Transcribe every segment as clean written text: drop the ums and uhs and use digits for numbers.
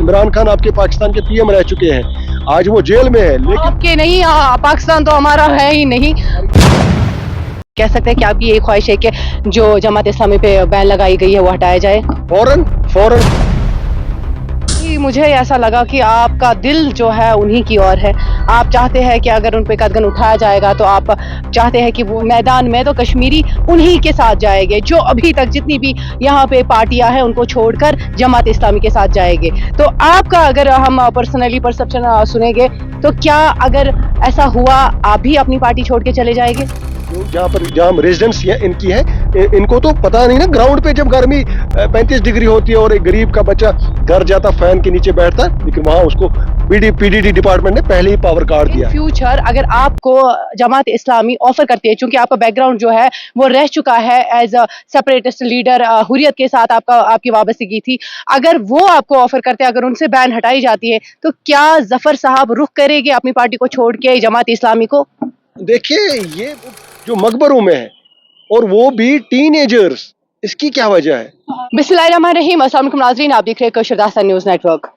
इमरान खान आपके पाकिस्तान के पीएम रह चुके हैं, आज वो जेल में है, लेकिन आपके नहीं, पाकिस्तान तो हमारा है ही नहीं। कह सकते हैं कि आपकी ये ख्वाहिश है कि जो जमात इस्लामी पे बैन लगाई गई है वो हटाया जाए। फौरन फौरन मुझे ऐसा लगा कि आपका दिल जो है उन्हीं की ओर है। आप चाहते हैं कि अगर उन पे कदम उठाया जाएगा तो आप चाहते हैं कि वो मैदान में तो कश्मीरी उन्हीं के साथ जाएंगे, जो अभी तक जितनी भी यहाँ पे पार्टियां हैं उनको छोड़कर जमात इस्लामी के साथ जाएंगे। तो आपका अगर हम पर्सनली परसेप्शन सुनेंगे तो क्या अगर ऐसा हुआ आप भी अपनी पार्टी छोड़ के चले जाएंगे? जहाँ रेजिडेंस इनकी है, इनको तो पता नहीं ना, ग्राउंड पे जब गर्मी 35 डिग्री होती है और एक गरीब का बच्चा घर जाता फैन के नीचे बैठता है, लेकिन वहाँ उसको पीडीडी डिपार्टमेंट ने पहले ही पावर काट दिया। फ्यूचर अगर आपको जमात इस्लामी ऑफर करती है, चूंकि आपका बैकग्राउंड जो है वो रह चुका है as a separatist leader, Hurriyat के साथ आपकी वाबस्तगी थी, अगर वो आपको ऑफर करते हैं, अगर उनसे बैन हटाई जाती है, तो क्या जफर साहब रुख करेंगे अपनी पार्टी को छोड़ के जमात इस्लामी को? देखिए, ये जो मकबरों में है और वो भी टीनेजर्स, इसकी क्या वजह है? बिस्मिल्लाहिर्रहमानिर्रहीम, अस्सलाम वालेकुम नाज़रीन, आप देख रहे हैं कशरदास्तान न्यूज़ नेटवर्क।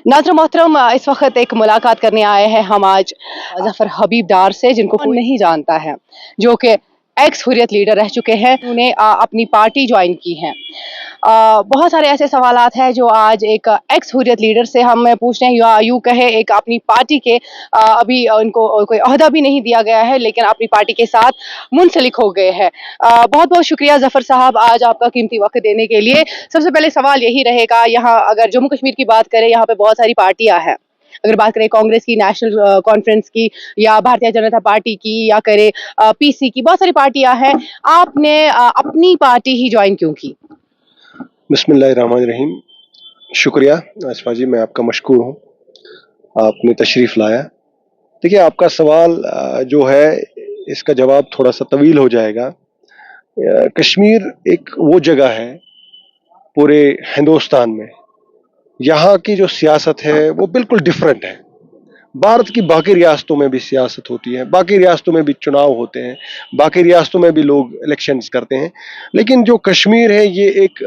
नाज़रीन मोहतरम, इस वक्त एक मुलाकात करने आए हैं हम आज जफर हबीब डार से, जिनको कोई नहीं जानता है, जो कि एक्स हुर्रियत लीडर रह चुके हैं। उन्होंने अपनी पार्टी ज्वाइन की है। बहुत सारे ऐसे सवालात हैं जो आज एक एक्स हुर्रियत लीडर से हम पूछते हैं, या यूँ कहे एक अपनी पार्टी के अभी उनको कोई ओहदा भी नहीं दिया गया है, लेकिन अपनी पार्टी के साथ मुंसलिक हो गए हैं। बहुत बहुत शुक्रिया जफर साहब आज आपका कीमती वक्त देने के लिए। सबसे पहले सवाल यही रहेगा, यहाँ अगर जम्मू कश्मीर की बात करें, यहाँ पे बहुत सारी पार्टियां हैं। अगर बात करें कांग्रेस की, नेशनल कॉन्फ्रेंस की, या भारतीय जनता पार्टी की, या करें पीसी की, बहुत सारी पार्टियां हैं। आपने अपनी पार्टी ही ज्वाइन क्यों की? बिस्मिल्लाहिर्रहमानिर्रहीम। शुक्रिया आसफा जी, मैं आपका मशकूर हूँ, आपने तशरीफ़ लाया। देखिए, आपका सवाल जो है इसका जवाब थोड़ा सा तवील हो जाएगा। कश्मीर एक वो जगह है पूरे हिंदुस्तान में, यहाँ की जो सियासत है वो बिल्कुल डिफरेंट है। भारत की बाकी रियासतों में भी सियासत होती है, बाकी रियासतों में भी चुनाव होते हैं, बाकी रियासतों में भी लोग इलेक्शंस करते हैं, लेकिन जो कश्मीर है ये एक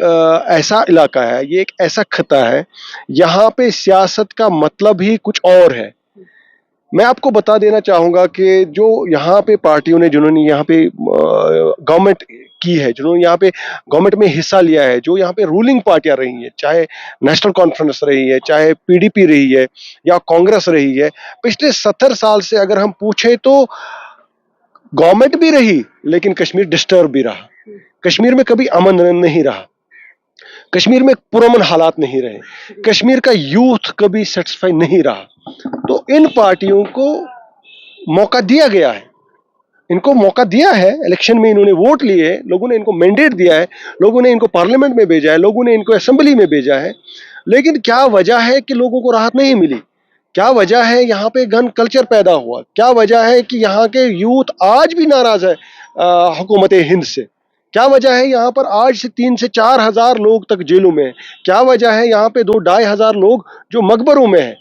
ऐसा इलाका है, ये एक ऐसा खिता है, यहाँ पे सियासत का मतलब ही कुछ और है। मैं आपको बता देना चाहूँगा कि जो यहाँ पे पार्टियों ने, जिन्होंने यहाँ पे गवर्नमेंट की है, जिन्होंने यहाँ पे गवर्नमेंट में हिस्सा लिया है, जो यहाँ पे रूलिंग पार्टियां रही हैं, चाहे नेशनल कॉन्फ्रेंस रही है, चाहे पीडीपी रही है, या कांग्रेस रही है, पिछले 70 साल से अगर हम पूछे तो गवर्नमेंट भी रही, लेकिन कश्मीर डिस्टर्ब भी रहा। कश्मीर में कभी अमन नहीं रहा, कश्मीर में पुरअमन हालात नहीं रहे, कश्मीर का यूथ कभी सेटिस्फाई नहीं रहा। तो इन पार्टियों को मौका दिया गया है, इनको मौका दिया है, इलेक्शन में इन्होंने वोट लिए हैं, लोगों ने इनको मैंडेट दिया है, लोगों ने इनको पार्लियामेंट में भेजा है, लोगों ने इनको असेंबली में भेजा है, लेकिन क्या वजह है कि लोगों को राहत नहीं मिली? क्या वजह है यहाँ पे गन कल्चर पैदा हुआ? क्या वजह है कि यहाँ के यूथ आज भी नाराज है हुकूमत हिंद से? क्या वजह है यहाँ पर आज से 3 से 4 हजार लोग तक जेलों में है? क्या वजह है यहाँ पे 2-2.5 हजार लोग जो मकबरों में है,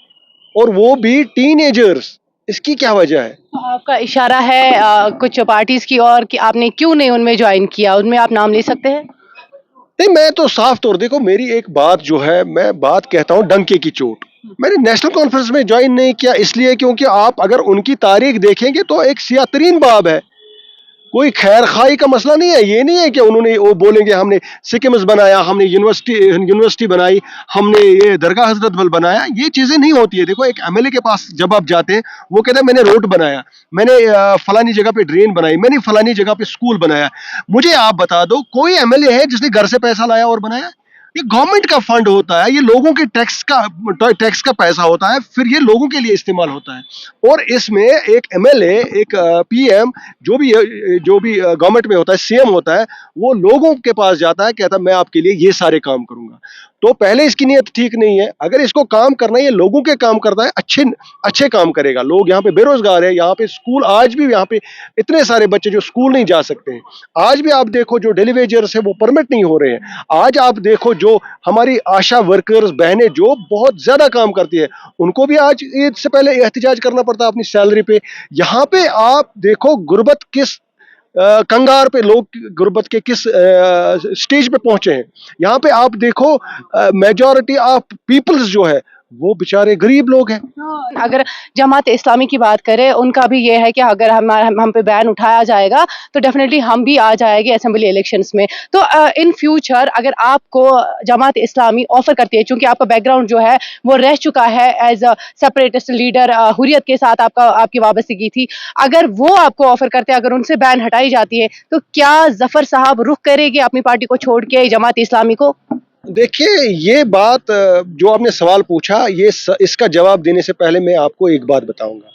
और वो भी टीनेजर्स? इसकी क्या वजह है? आपका इशारा है कुछ पार्टीज की और कि आपने क्यों नहीं उनमें ज्वाइन किया, उनमें आप नाम ले सकते हैं? नहीं, मैं तो साफ तौर, देखो मेरी एक बात जो है, मैं बात कहता हूँ डंके की चोट। मैंने नेशनल कॉन्फ्रेंस में ज्वाइन नहीं किया इसलिए क्योंकि आप अगर उनकी तारीख देखेंगे तो एक सियातरीन बाब है, कोई खैर खाई का मसला नहीं है। ये नहीं है कि उन्होंने वो बोलेंगे हमने सिक्किम्स बनाया, हमने यूनिवर्सिटी बनाई, हमने ये दरगाह हजरत बल बनाया, ये चीजें नहीं होती है। देखो, एक एमएलए के पास जब आप जाते हैं, वो कहता है मैंने रोड बनाया, मैंने फलानी जगह पे ड्रेन बनाई, मैंने फलानी जगह पे स्कूल बनाया। मुझे आप बता दो कोई एमएलए है जिसने घर से पैसा लाया और बनाया? ये गवर्नमेंट का फंड होता है, ये लोगों के टैक्स का पैसा होता है, फिर ये लोगों के लिए इस्तेमाल होता है। और इसमें एक एमएलए, एक पीएम, जो भी गवर्नमेंट में होता है, सीएम होता है, वो लोगों के पास जाता है, कहता है मैं आपके लिए ये सारे काम करूंगा। तो पहले इसकी नीयत ठीक नहीं है। अगर इसको काम करना है, ये लोगों के काम करता है, अच्छे काम करेगा। लोग यहाँ पे बेरोजगार है, यहाँ पे स्कूल आज भी, यहाँ पे इतने सारे बच्चे जो स्कूल नहीं जा सकते हैं। आज भी आप देखो जो डेलीवेजर्स है वो परमिट नहीं हो रहे हैं। आज आप देखो जो हमारी आशा वर्कर्स बहनें जो बहुत ज्यादा काम करती है, उनको भी आज ईद से पहले एहतिजाज करना पड़ता है अपनी सैलरी पे। यहाँ पे आप देखो गुर्बत किस कंगार पे लोग गुर्बत के किस स्टेज पे पहुंचे हैं। यहाँ पे आप देखो मेजॉरिटी ऑफ पीपल्स जो है वो बेचारे गरीब लोग हैं। अगर जमात इस्लामी की बात करें, उनका भी ये है कि अगर हम पे बैन उठाया जाएगा तो डेफिनेटली हम भी आ जाएंगे असेंबली इलेक्शंस में। तो इन फ्यूचर अगर आपको जमात इस्लामी ऑफर करती है, चूंकि आपका बैकग्राउंड जो है वो रह चुका है as a separatist leader, Hurriyat के साथ आपकी वाबस्तगी थी, अगर वो आपको ऑफर करते हैं, अगर उनसे बैन हटाई जाती है, तो क्या जफर साहब रुख करेंगे अपनी पार्टी को छोड़ के जमात इस्लामी को? देखिए, ये बात जो आपने सवाल पूछा, इसका जवाब देने से पहले मैं आपको एक बात बताऊंगा।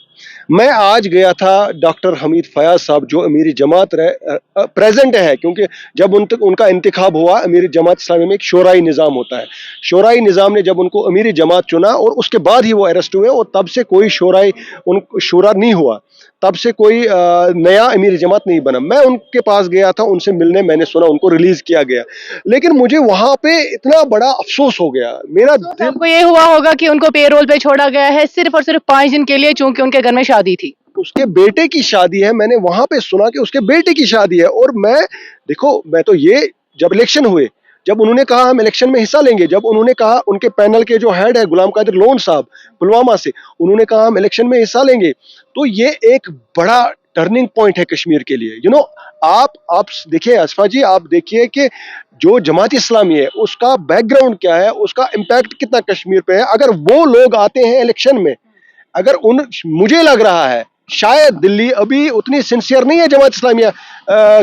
मैं आज गया था डॉक्टर हमीद फयाज साहब जो अमीरी जमात प्रेजेंट है, क्योंकि जब उनका इंतखाब हुआ, अमीरी जमात इस्लामी में एक शोराई निज़ाम होता है। शोराई निज़ाम ने जब उनको अमीरी जमात चुना और उसके बाद ही वो अरेस्ट हुए, और तब से कोई शोरा नहीं हुआ, तब से कोई नया अमीरी जमात नहीं बना। मैं उनके पास गया था उनसे मिलने, मैंने सुना उनको रिलीज किया गया, लेकिन मुझे वहां पे इतना बड़ा अफसोस हो गया। मेरा दिल, आपको ये हुआ होगा कि उनको पेरोल पे छोड़ा गया है सिर्फ और सिर्फ 5 दिन के लिए, चूंकि उनके घर में शादी थी। उसके बेटे की शादी है, मैंने वहां पे सुना कि उसके बेटे की शादी है। और मैं तो ये, जब इलेक्शन हुए, जब उन्होंने कहा हम इलेक्शन में हिस्सा लेंगे, जब उन्होंने कहा, उनके पैनल के जो हेड है गुलाम कादिर लोन साहब पुलवामा से, उन्होंने कहा हम इलेक्शन में हिस्सा लेंगे, तो ये एक बड़ा टर्निंग पॉइंट है कश्मीर के लिए। आप देखिए असफा जी, आप देखिए कि जो जमात इस्लामी है उसका बैकग्राउंड क्या है, उसका इम्पैक्ट कितना कश्मीर पे है। अगर वो लोग आते हैं इलेक्शन में, मुझे लग रहा है शायद दिल्ली अभी उतनी सिंसियर नहीं है जमात इस्लामिया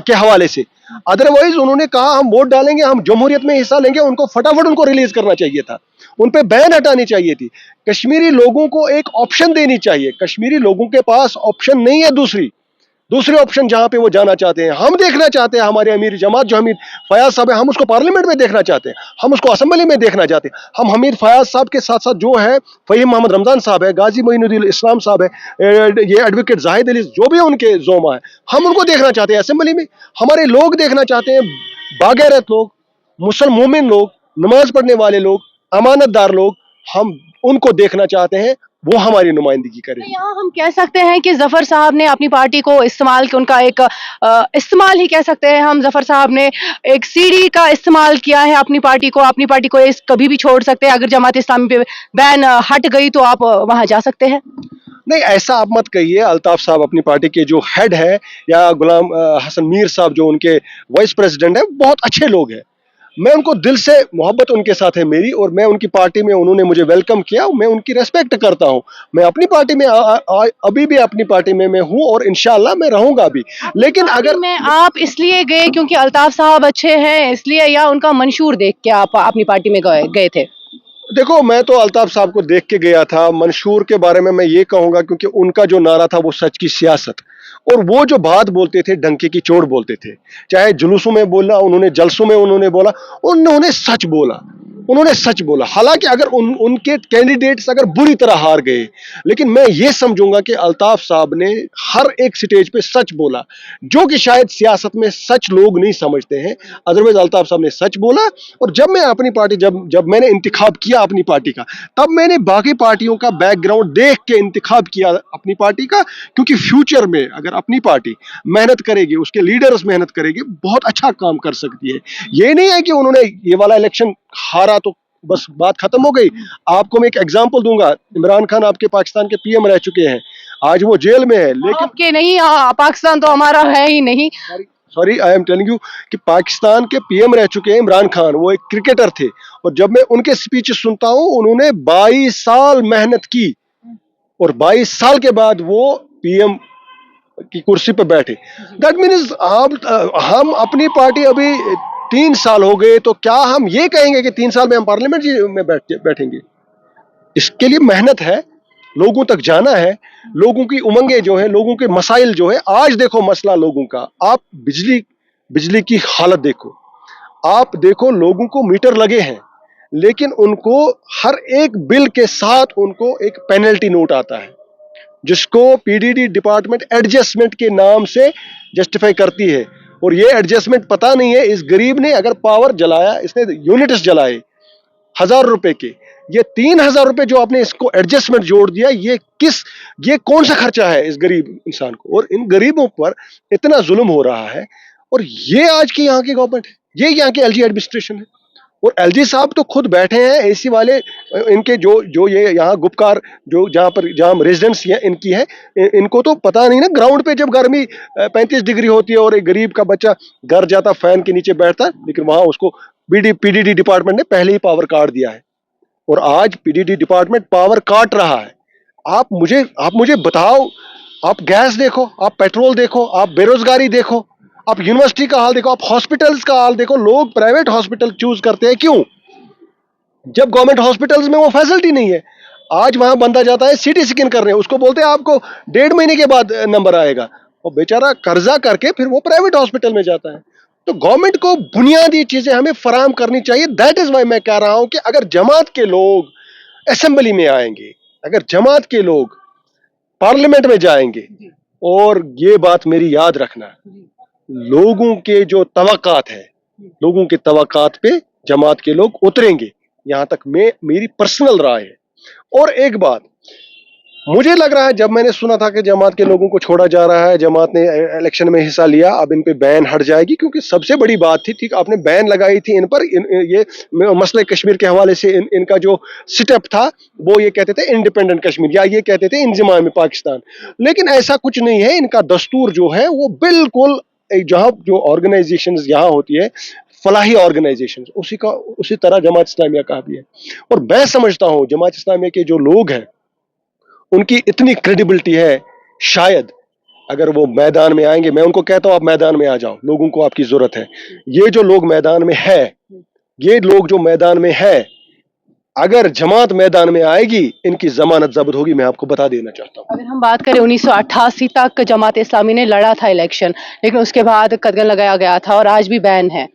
के हवाले से। अदरवाइज उन्होंने कहा हम वोट डालेंगे, हम जमहूरियत में हिस्सा लेंगे, उनको फटाफट उनको रिलीज करना चाहिए था, उन पे बैन हटानी चाहिए थी। कश्मीरी लोगों को एक ऑप्शन देनी चाहिए। कश्मीरी लोगों के पास ऑप्शन नहीं है दूसरे ऑप्शन जहां पे वो जाना चाहते हैं। हम देखना चाहते हैं हमारे अमीर जमात जो हमीद फयाज साहब है, हम उसको पार्लियामेंट में देखना चाहते हैं, हम उसको असेंबली में देखना चाहते हैं। हम हमीद फयाज साहब के साथ साथ जो है फहीम मोहम्मद रमजान साहब है, गाजी मोइनुद्दीन इस्लाम साहब है, ये एडवोकेट जाहिद अली, जो भी उनके जोमा है, हम उनको देखना चाहते हैं असेंबली में। हमारे लोग देखना चाहते हैं, बागैरत लोग, मुसल मोमिन लोग, नमाज पढ़ने वाले लोग, अमानतदार लोग, हम उनको देखना चाहते हैं, वो हमारी नुमाइंदगी करें। यहाँ हम कह सकते हैं कि जफर साहब ने अपनी पार्टी को इस्तेमाल, उनका एक इस्तेमाल ही कह सकते हैं हम, जफर साहब ने एक सीढ़ी का इस्तेमाल किया है अपनी पार्टी को कभी भी छोड़ सकते हैं। अगर जमात इस्लामी पे बैन हट गई तो आप वहां जा सकते हैं। नहीं, ऐसा आप मत कहिए। अल्ताफ साहब अपनी पार्टी के जो हेड है, या गुलाम हसन मीर साहब जो उनके वाइस प्रेसिडेंट है, बहुत अच्छे लोग हैं। मैं उनको दिल से मोहब्बत उनके साथ है मेरी, और मैं उनकी पार्टी में, उन्होंने मुझे वेलकम किया, मैं उनकी रेस्पेक्ट करता हूं। मैं अपनी पार्टी में अभी भी अपनी पार्टी में मैं हूं, और इंशाल्लाह मैं रहूंगा भी। लेकिन अगर मैं आप इसलिए गए क्योंकि अल्ताफ साहब अच्छे हैं इसलिए, या उनका मंशूर देख के आप अपनी पार्टी में गए थे? देखो, मैं तो अल्ताफ साहब को देख के गया था। मंशूर के बारे में मैं ये कहूंगा क्योंकि उनका जो नारा था वो सच की सियासत, और वो जो बात बोलते थे डंके की चोट बोलते थे। चाहे जुलूसों में बोला उन्होंने, जलसों में उन्होंने बोला, उन्होंने सच बोला। हालांकि अगर उनके कैंडिडेट्स अगर बुरी तरह हार गए, लेकिन मैं ये समझूंगा कि अल्ताफ साहब ने हर एक स्टेज पे सच बोला, जो कि शायद सियासत में सच लोग नहीं समझते हैं। अदरवाइज अल्ताफ साहब ने सच बोला। और जब मैं अपनी पार्टी, जब मैंने इंतखाब किया अपनी पार्टी का, तब मैंने बाकी पार्टियों का बैकग्राउंड देख के इंतखाब किया अपनी पार्टी का, क्योंकि फ्यूचर में अगर अपनी पार्टी मेहनत करेगी, उसके लीडर्स मेहनत करेगी, बहुत अच्छा काम कर सकती है। ये नहीं है कि उन्होंने ये वाला इलेक्शन हारा तो बस बात खत्म हो गई। आपको मैं एक एग्जांपल दूंगा। इमरान खान आपके पाकिस्तान के पीएम रह चुके हैं, आज वो जेल में है, लेकिन आपके नहीं, पाकिस्तान तो हमारा है ही नहीं। Sorry, I am telling you कि पाकिस्तान के पीएम रह चुके हैं इमरान खान, वो एक क्रिकेटर थे। और जब मैं उनके स्पीच सुनता हूं, उन्होंने 22 साल मेहनत की, और 22 साल के बाद वो पीएम की कुर्सी पर बैठे। दैट मीन्स हम अपनी पार्टी अभी 3 साल हो गए, तो क्या हम ये कहेंगे कि 3 साल में हम पार्लियामेंट में बैठेंगे? इसके लिए मेहनत है, लोगों तक जाना है, लोगों की उमंगे जो है, लोगों के मसाइल जो है। आज देखो मसला लोगों का, आप बिजली की हालत देखो, आप देखो लोगों को मीटर लगे हैं, लेकिन उनको हर एक बिल के साथ उनको एक पेनल्टी नोट आता है, जिसको पीडीडी डिपार्टमेंट एडजस्टमेंट के नाम से जस्टिफाई करती है। और ये एडजस्टमेंट पता नहीं है, इस गरीब ने अगर पावर जलाया, इसने यूनिट्स जलाए 1000 रुपए के, یہ 3,000 روپے جو آپ نے اس کو ایڈجسٹمنٹ جوڑ دیا, یہ کون سا خرچہ ہے اس غریب انسان کو؟ اور ان غریبوں پر اتنا ظلم ہو رہا ہے, اور یہ آج کی یہاں کی گورنمنٹ ہے, یہ یہاں کی ایل جی ایڈمنسٹریشن ہے. اور ایل جی صاحب تو خود بیٹھے ہیں اے سی والے, ان کے جو یہ یہاں گپکار جو جہاں ریزیڈنس ان کی ہے, ان کو تو پتا نہیں نا گراؤنڈ پہ جب گرمی 35 ڈگری ہوتی ہے اور ایک غریب کا بچہ گھر جاتا فین کے نیچے بیٹھتا, لیکن وہاں اس کو پی ڈی ڈی ڈپارٹمنٹ نے پہلے ہی پاور کاٹ دیا ہے, اور آج P D D department power کاٹ رہا ہے. آپ مجھے بتاؤ, آپ گیس دیکھو, آپ پیٹرول دیکھو, آپ بے روزگاری دیکھو, آپ یونیورسٹی کا حال دیکھو, آپ ہاسپٹلز کا حال دیکھو. لوگ پرائیویٹ ہاسپٹل چوز کرتے ہیں, کیوں؟ جب گورنمنٹ ہاسپٹلز میں وہ فیسلٹی نہیں ہے. آج وہاں بندہ جاتا ہے سی ٹی اسکین کرنے, اس کو بولتے ہیں آپ کو 1.5 مہینے کے بعد نمبر آئے گا, وہ بیچارہ قرضہ کر کے پھر وہ پرائیویٹ ہاسپٹل میں جاتا ہے. تو گورنمنٹ کو بنیادی چیزیں ہمیں فراہم کرنی چاہیے. دیٹ از وائی میں کہہ رہا ہوں کہ اگر جماعت کے لوگ اسمبلی میں آئیں گے, اگر جماعت کے لوگ پارلیمنٹ میں جائیں گے, اور یہ بات میری یاد رکھنا, لوگوں کے جو توقعات ہیں, لوگوں کے توقعات پہ جماعت کے لوگ اتریں گے, یہاں تک میری پرسنل رائے ہے. اور ایک بات مجھے لگ رہا ہے, جب میں نے سنا تھا کہ جماعت کے لوگوں کو چھوڑا جا رہا ہے, جماعت نے الیکشن میں حصہ لیا, اب ان پہ بین ہٹ جائے گی, کیونکہ سب سے بڑی بات تھی, ٹھیک آپ نے بین لگائی تھی ان پر, یہ مسئلہ کشمیر کے حوالے سے ان کا جو سٹیپ تھا, وہ یہ کہتے تھے انڈیپینڈنٹ کشمیر, یا یہ کہتے تھے انضمام پاکستان. لیکن ایسا کچھ نہیں ہے. ان کا دستور جو ہے وہ بالکل جہاں جو آرگنائزیشنز یہاں ہوتی ہے, فلاحی آرگنائزیشن, اسی طرح جماعت اسلامیہ کا بھی ہے. اور میں سمجھتا ہوں جماعت اسلامیہ کے جو لوگ ہیں ان کی اتنی کریڈیبلٹی ہے, شاید اگر وہ میدان میں آئیں گے, میں ان کو کہتا ہوں آپ میدان میں آ جاؤ, لوگوں کو آپ کی ضرورت ہے. یہ جو لوگ میدان میں ہے, یہ لوگ جو میدان میں ہے, اگر جماعت میدان میں آئے گی ان کی ضمانت ضبط ہوگی, میں آپ کو بتا دینا چاہتا ہوں. اگر ہم بات کریں 1988 تک جماعت اسلامی نے لڑا تھا الیکشن, لیکن اس کے بعد قدغن لگایا گیا تھا اور آج بھی بین ہے,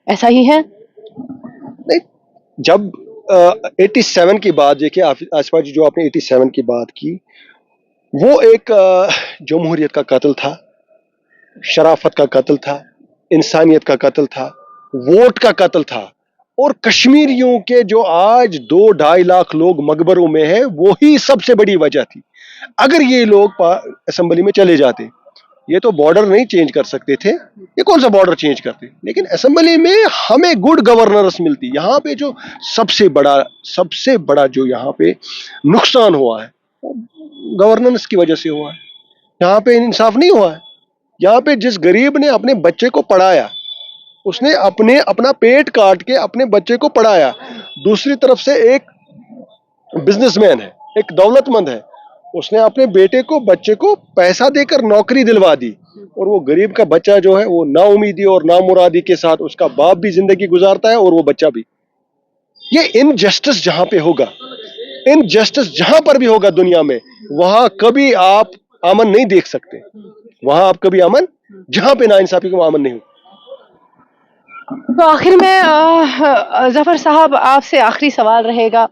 ایسا ہی ہے؟ نہیں, جب 87 کی بات دیکھیں آصفہ جی, جو آپ نے 87 کی بات کی, وہ ایک جمہوریت کا قتل تھا, شرافت کا قتل تھا, انسانیت کا قتل تھا, ووٹ کا قتل تھا. اور کشمیریوں کے جو آج 2-2.5 لاکھ لوگ مقبروں میں ہیں, وہی سب سے بڑی وجہ تھی. اگر یہ لوگ اسمبلی میں چلے جاتے, یہ تو بارڈر نہیں چینج کر سکتے تھے, یہ کون سا بارڈر چینج کرتے, لیکن اسمبلی میں ہمیں گڈ گورننس ملتی. یہاں پہ جو سب سے بڑا جو یہاں پہ نقصان ہوا ہے, گورننس کی وجہ سے ہوا ہے. یہاں پہ انصاف نہیں ہوا ہے. یہاں پہ جس غریب نے اپنے بچے کو پڑھایا, اس نے اپنا پیٹ کاٹ کے اپنے بچے کو پڑھایا, دوسری طرف سے ایک بزنس مین ہے, ایک دولت مند ہے, اس نے اپنے بچے کو پیسہ دے کر نوکری دلوا دی, اور وہ غریب کا بچہ جو ہے وہ نا امیدی اور نامرادی کے ساتھ اس کا باپ بھی زندگی گزارتا ہے اور وہ بچہ بھی. یہ انجسٹس جہاں پہ ہوگا, انجسٹس جہاں پر بھی ہوگا دنیا میں, وہاں کبھی آپ امن نہیں دیکھ سکتے. وہاں آپ کبھی امن, جہاں پہ ناانصافی کو امن نہیں ہو. تو آخر میں ظفر صاحب آپ سے آخری سوال رہے گا.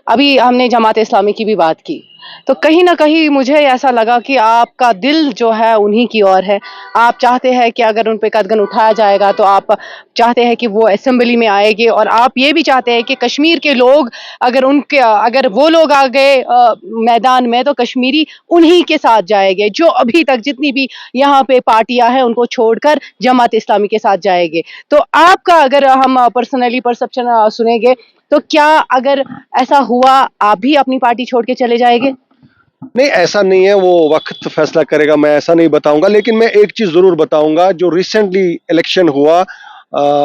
ابھی ہم نے جماعت اسلامی کی بھی بات کی, تو کہیں نہ کہیں مجھے ایسا لگا کہ آپ کا دل جو ہے انہی کی اور ہے. آپ چاہتے ہیں کہ اگر ان پہ قدغن اٹھایا جائے گا تو آپ چاہتے ہیں کہ وہ اسمبلی میں آئے گے, اور آپ یہ بھی چاہتے ہیں کہ کشمیر کے لوگ اگر وہ لوگ آ گئے میدان میں تو کشمیری انہی کے ساتھ جائے گے, جو ابھی تک جتنی بھی یہاں پہ پارٹیاں ہیں ان کو چھوڑ کر جماعت اسلامی کے ساتھ جائے گے. تو آپ کا اگر ہم پرسنلی پرسپشن سنیں گے تو کیا اگر ایسا ہوا آپ بھی اپنی پارٹی چھوڑ کے چلے جائیں گے؟ نہیں, ایسا نہیں ہے, وہ وقت فیصلہ کرے گا, میں ایسا نہیں بتاؤں گا. لیکن میں ایک چیز ضرور بتاؤں گا, جو ریسنٹلی الیکشن ہوا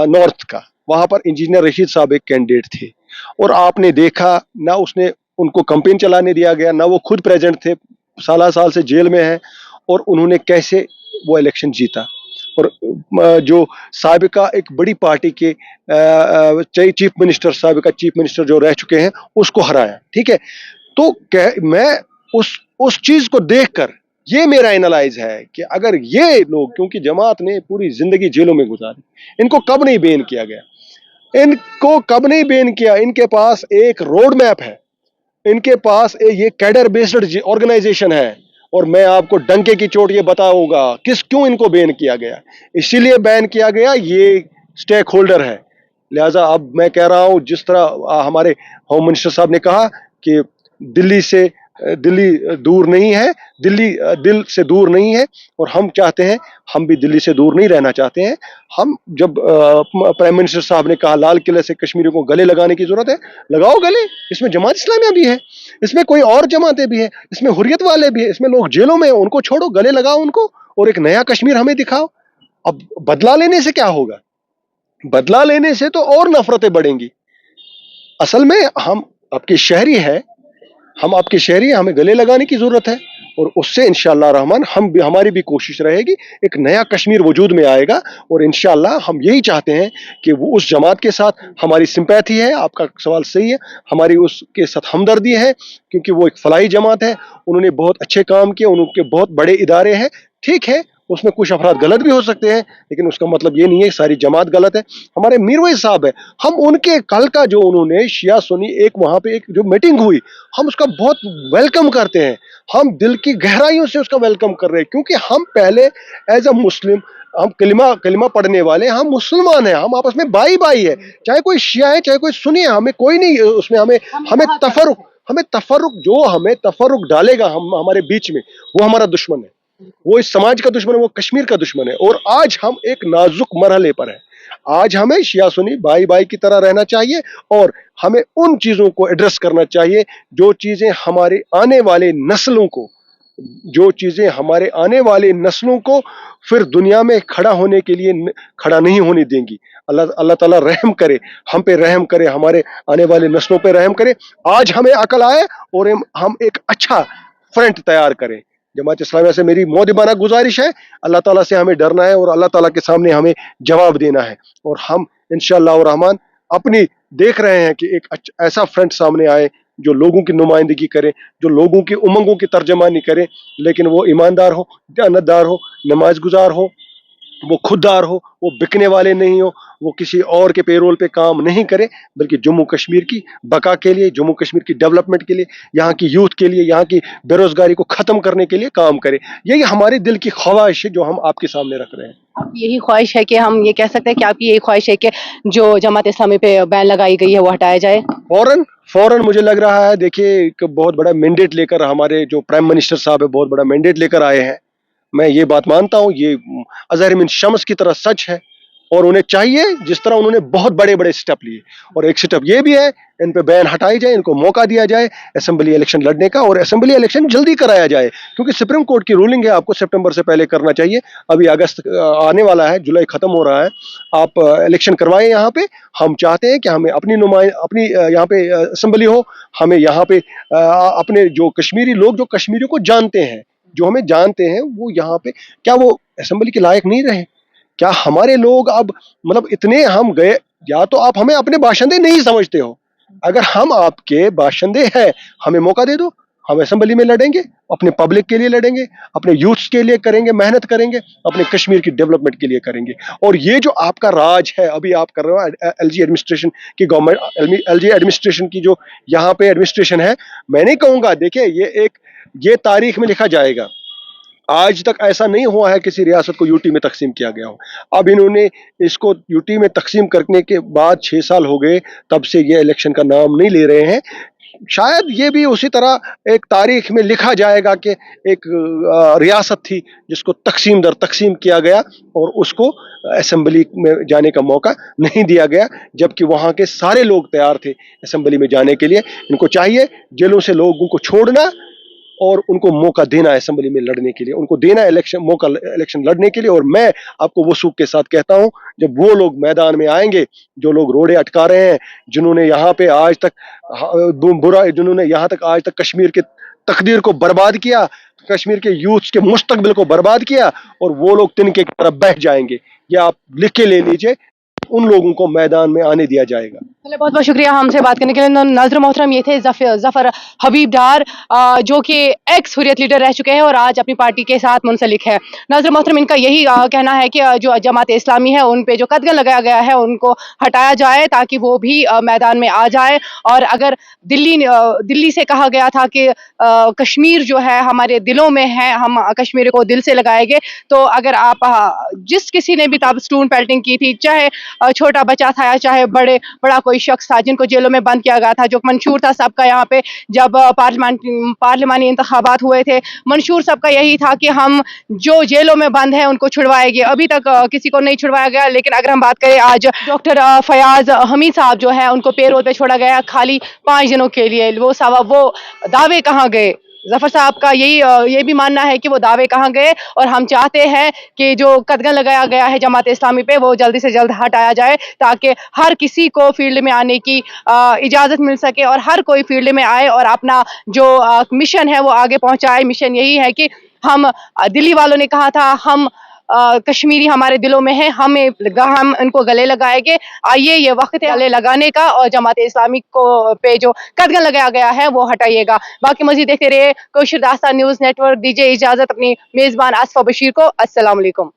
نارتھ کا, وہاں پر انجینئر رشید صاحب ایک کینڈیڈیٹ تھے, اور آپ نے دیکھا نہ اس نے ان کو کمپین چلانے دیا گیا, نہ وہ خود پریزنٹ تھے, سال سے جیل میں ہیں, اور انہوں نے کیسے وہ الیکشن جیتا, اور جو سابقہ ایک بڑی پارٹی کے سابقہ چیف منسٹر جو رہ چکے ہیں اس کو ہرایا. ٹھیک ہے, تو میں اس چیز کو دیکھ کر یہ میرا اینالائز ہے کہ اگر یہ لوگ, کیونکہ جماعت نے پوری زندگی جیلوں میں گزاری, ان کو کب نہیں بین کیا گیا, ان کے پاس ایک روڈ میپ ہے, ان کے پاس یہ کیڈر بیسڈ آرگنائزیشن ہے, اور میں آپ کو ڈنکے کی چوٹ یہ بتاؤں گا کیوں ان کو بین کیا گیا. اسی لیے بین کیا گیا, یہ سٹیک ہولڈر ہے, لہٰذا اب میں کہہ رہا ہوں جس طرح ہمارے ہوم منسٹر صاحب نے کہا کہ دلی دور نہیں ہے، دل سے دور نہیں ہے، اور ہم چاہتے ہیں، ہم بھی دلی سے دور نہیں رہنا چاہتے ہیں۔ ہم جب پرائم منسٹر صاحب نے کہا لال قلعے سے کشمیریوں کو گلے لگانے کی ضرورت ہے، لگاؤ گلے۔ اس میں جماعت اسلامیہ بھی ہے، اس میں کوئی اور جماعتیں بھی ہیں، اس میں حریت والے بھی ہیں، اس میں لوگ جیلوں میں ہیں، ان کو چھوڑو، گلے لگاؤ ان کو، اور ایک نیا کشمیر ہمیں دکھاؤ۔ اب بدلہ لینے سے کیا ہوگا؟ بدلہ لینے سے تو اور نفرتیں بڑھیں گی۔ اصل میں ہم آپ کے شہری ہیں، ہمیں گلے لگانے کی ضرورت ہے، اور اس سے انشاءاللہ رحمان ہماری بھی کوشش رہے گی، ایک نیا کشمیر وجود میں آئے گا، اور انشاءاللہ ہم یہی چاہتے ہیں کہ وہ اس جماعت کے ساتھ ہماری سمپیتھی ہے۔ آپ کا سوال صحیح ہے، ہماری اس کے ساتھ ہمدردی ہے، کیونکہ وہ ایک فلاحی جماعت ہے، انہوں نے بہت اچھے کام کیے، ان کے بہت بڑے ادارے ہیں۔ ٹھیک ہے، اس میں کچھ افراد غلط بھی ہو سکتے ہیں، لیکن اس کا مطلب یہ نہیں ہے ساری جماعت غلط ہے۔ ہمارے میرویس صاحب ہے، ہم ان کے کل کا جو انہوں نے شیعہ سنی ایک وہاں پہ ایک جو میٹنگ ہوئی، ہم اس کا بہت ویلکم کرتے ہیں، ہم دل کی گہرائیوں سے اس کا ویلکم کر رہے ہیں، کیونکہ ہم پہلے ایز اے مسلم، ہم کلمہ پڑھنے والے، ہم مسلمان ہیں، ہم آپس میں بھائی ہے، چاہے کوئی شیعہ ہے چاہے کوئی سنی ہے، ہمیں کوئی نہیں اس میں ہمیں تفرق ڈالے گا ہمارے بیچ میں، وہ ہمارا دشمن ہے، وہ اس سماج کا دشمن ہے، وہ کشمیر کا دشمن ہے۔ اور آج ہم ایک نازک مرحلے پر ہیں، آج ہمیں شیعہ سنی بھائی کی طرح رہنا چاہیے، اور ہمیں ان چیزوں کو ایڈریس کرنا چاہیے جو چیزیں ہمارے آنے والے نسلوں کو پھر دنیا میں کھڑا نہیں ہونے دیں گی۔ اللہ تعالیٰ رحم کرے، ہم پہ رحم کرے، ہمارے آنے والے نسلوں پہ رحم کرے۔ آج ہمیں عقل آئے اور ہم ایک اچھا فرنٹ تیار کریں۔ جماعت اسلامیہ سے میری مؤدبانہ گزارش ہے، اللہ تعالیٰ سے ہمیں ڈرنا ہے، اور اللہ تعالیٰ کے سامنے ہمیں جواب دینا ہے، اور ہم انشاءاللہ الرحمن اپنی دیکھ رہے ہیں کہ ایک ایسا فرنٹ سامنے آئے جو لوگوں کی نمائندگی کرے، جو لوگوں کی امنگوں کی ترجمانی کرے، لیکن وہ ایماندار ہو، دیانتدار ہو، نماز گزار ہو، وہ خوددار ہو، وہ بکنے والے نہیں ہو، وہ کسی اور کے پیرول پہ کام نہیں کرے، بلکہ جموں کشمیر کی بقا کے لیے، جموں کشمیر کی ڈیولپمنٹ کے لیے، یہاں کی یوتھ کے لیے، یہاں کی بے روزگاری کو ختم کرنے کے لیے کام کرے۔ یہی ہمارے دل کی خواہش ہے جو ہم آپ کے سامنے رکھ رہے ہیں۔ آپ یہی خواہش ہے کہ ہم یہ کہہ سکتے ہیں کہ آپ کی یہی خواہش ہے کہ جو جماعت اسلامی پہ بین لگائی گئی ہے وہ ہٹایا جائے؟ فوراً مجھے لگ رہا ہے، دیکھیے ایک بہت بڑا مینڈیٹ لے کر ہمارے جو پرائم منسٹر صاحب ہے بہت بڑا مینڈیٹ لے کر آئے ہیں۔ میں یہ بات مانتا ہوں، یہ اظہر من شمس کی طرح سچ ہے، اور انہیں چاہیے جس طرح انہوں نے بہت بڑے سٹیپ لیے، اور ایک سٹیپ یہ بھی ہے ان پہ بین ہٹائی جائے، ان کو موقع دیا جائے اسمبلی الیکشن لڑنے کا، اور اسمبلی الیکشن جلدی کرایا جائے، کیونکہ سپریم کورٹ کی رولنگ ہے آپ کو سپٹمبر سے پہلے کرنا چاہیے۔ ابھی اگست آنے والا ہے، جولائی ختم ہو رہا ہے، آپ الیکشن کروائیں یہاں پہ۔ ہم چاہتے ہیں کہ ہمیں اپنی یہاں پہ اسمبلی ہو، ہمیں یہاں پہ اپنے جو کشمیری لوگ جو کشمیریوں کو جانتے ہیں، جو ہمیں جانتے ہیں، وہ یہاں پہ کیا وہ اسمبلی کے لائق نہیں رہے؟ کیا ہمارے لوگ اب مطلب اتنے ہم گئے، یا تو آپ ہمیں اپنے باشندے نہیں سمجھتے ہو، اگر ہم آپ کے باشندے ہیں ہمیں موقع دے دو، ہم اسمبلی میں لڑیں گے، اپنے پبلک کے لیے لڑیں گے، اپنے یوتھس کے لیے کریں گے، محنت کریں گے، اپنے کشمیر کی ڈیولپمنٹ کے لیے کریں گے۔ اور یہ جو آپ کا راج ہے ابھی آپ کر رہے ہو ایل جی ایڈمنسٹریشن کی گورنمنٹ، ایل جی ایڈمنسٹریشن کی جو یہاں پہ ایڈمنسٹریشن ہے، میں نہیں کہوں گا، دیکھیں یہ تاریخ میں لکھا جائے گا، آج تک ایسا نہیں ہوا ہے کسی ریاست کو یوٹی میں تقسیم کیا گیا ہو۔ اب انہوں نے اس کو یوٹی میں تقسیم کرنے کے بعد 6 سال ہو گئے، تب سے یہ الیکشن کا نام نہیں لے رہے ہیں۔ شاید یہ بھی اسی طرح ایک تاریخ میں لکھا جائے گا کہ ایک ریاست تھی جس کو تقسیم در تقسیم کیا گیا، اور اس کو اسمبلی میں جانے کا موقع نہیں دیا گیا، جبکہ وہاں کے سارے لوگ تیار تھے اسمبلی میں جانے کے لیے۔ ان کو چاہیے جیلوں سے لوگوں کو چھوڑنا، اور ان کو موقع دینا اسمبلی میں لڑنے کے لیے، ان کو دینا موقع الیکشن لڑنے کے لیے۔ اور میں آپ کو وثوق کے ساتھ کہتا ہوں، جب وہ لوگ میدان میں آئیں گے جو لوگ روڑے اٹکا رہے ہیں، جنہوں نے یہاں پہ آج تک کشمیر کے تقدیر کو برباد کیا، کشمیر کے یوتھ کے مستقبل کو برباد کیا، اور وہ لوگ تنکے کی طرف بیٹھ جائیں گے، یہ آپ لکھ کے لے لیجئے، ان لوگوں کو میدان میں آنے دیا جائے گا۔ चलिए, बहुत बहुत शुक्रिया हमसे बात करने के लिए। नाज़रीन मोहतरम, ये थे ज़फ़र हबीब डार, जो कि एक्स हुर्रियत लीडर रह चुके हैं और आज अपनी पार्टी के साथ मुंसलिक है। नाज़रीन मोहतरम, इनका यही कहना है कि जो जमात इस्लामी है उन पे जो कदगन लगाया गया है उनको हटाया जाए ताकि वो भी मैदान में आ जाए। और अगर दिल्ली से कहा गया था कि कश्मीर जो है हमारे दिलों में है, हम कश्मीर को दिल से लगाएंगे, तो अगर आप जिस किसी ने भी स्टून पेल्टिंग की थी, चाहे छोटा बच्चा था या चाहे बड़ा कोई शख्स था जिनको जेलों में बंद किया गया था, जो मंशूर था सबका यहाँ पे जब पार्लिमानी इंतखाबात हुए थे, मंशूर सबका यही था कि हम जो जेलों में बंद हैं उनको छुड़वाएंगे। अभी तक किसी को नहीं छुड़वाया गया। लेकिन अगर हम बात करें, आज डॉक्टर फयाज हमीद साहब जो है उनको पेरोल पे छोड़ा गया खाली 5 दिनों के लिए। वो दावे कहाँ गए? जफर साहब का ये भी मानना है कि वो दावे कहाँ गए, और हम चाहते हैं कि जो कदगन लगाया गया है जमात इस्लामी पे वो जल्दी से जल्द हटाया जाए ताकि हर किसी को फील्ड में आने की इजाज़त मिल सके और हर कोई फील्ड में आए और अपना जो मिशन है वो आगे पहुंचाए। मिशन यही है कि हम दिल्ली वालों ने कहा था हम कश्मीरी हमारे दिलों में है, हम इनको गले लगाएंगे। आइए, ये वक्त है गले लगाने का और जमात इस्लामी को पे जो कदगन लगाया गया है वो हटाइएगा। बाकी मजीद देखते रहिए कोशर दास्तान न्यूज़ नेटवर्क। दीजिए इजाजत अपनी मेजबान आसफा बशीर को। अस्सलाम वालेकुम।